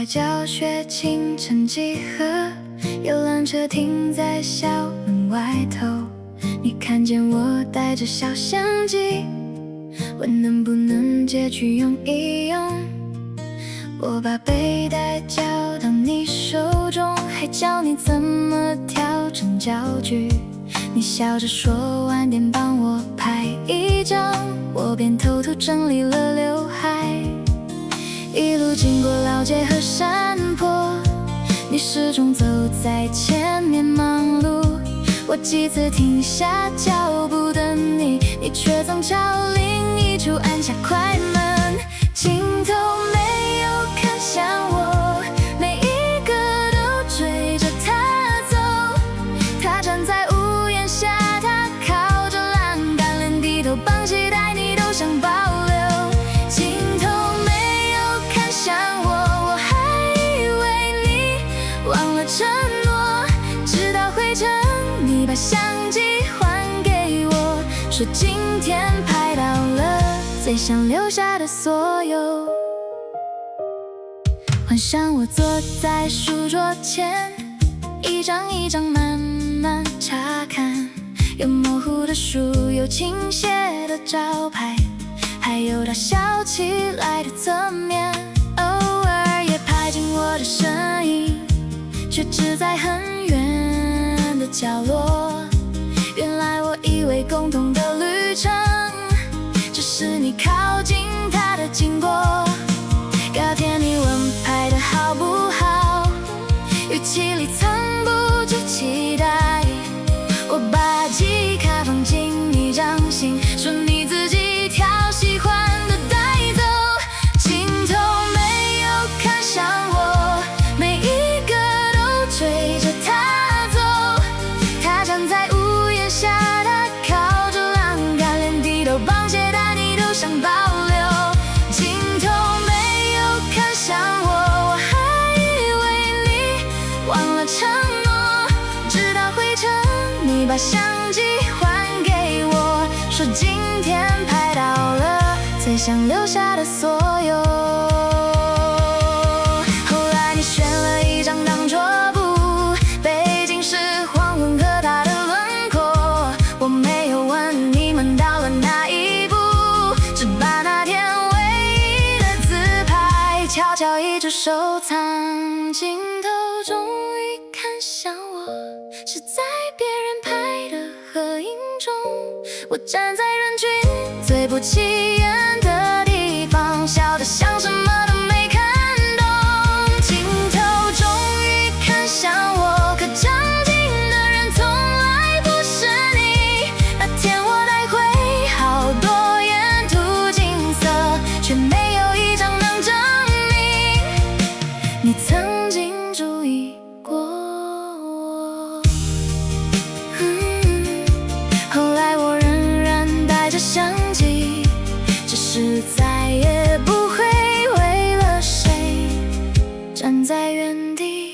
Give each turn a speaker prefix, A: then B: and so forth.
A: 教学清晨集合，游览车停在校门外头。你看见我带着小相机，问能不能借去用一用。我把背带交到你手中，还教你怎么调整焦距。你笑着说晚点帮我拍一张，我便偷偷整理了刘海。一路经过老街和山坡，你始终走在前面忙碌。我几次停下脚步等你，你却总朝另一处按下快门。镜头没有看向我，每一个都追着他走。他站在屋檐下，他靠着栏杆，连低头绑鞋带你都想保留。镜头没有看向我，我还以为你忘了承诺，直到回程你把相机还给我，说今天拍到了最想留下的所有。晚上我坐在书桌前，一张一张慢慢查看，有模糊的书，有倾斜的招牌，还有他笑起来的侧面。偶尔也拍进我的身影，却只在很远的角落。原来我以为共同的旅程，只是你靠近他的经过。隔天你问拍得好不好，语气里藏不住期待。我把记忆卡放进一张信，说你自己挑喜欢的带走。镜头没有看向我，每一个都追着他走。他站在屋檐下，他靠着栏杆，连低头绑鞋带你都想保留。镜头没有看向我，我还以为你忘了承诺，直到回程你把相机还给我，说今天拍到了最想留下的所有。后来你选了一张当桌布，背景是黄昏和他的轮廓。我没有问你们到了哪一步，只把那天唯一的自拍悄悄一直收藏。镜头终于看向我，是在别人拍的合影中。我站在人群最不起眼的地方，笑得像什么都没看懂。镜头终于看向我，可场景的人从来不是你。那天我带回好多沿途景色，却没有一张能证明你曾经注意过我。后来我仍然带着相机，只是再也不会为了谁站在原地。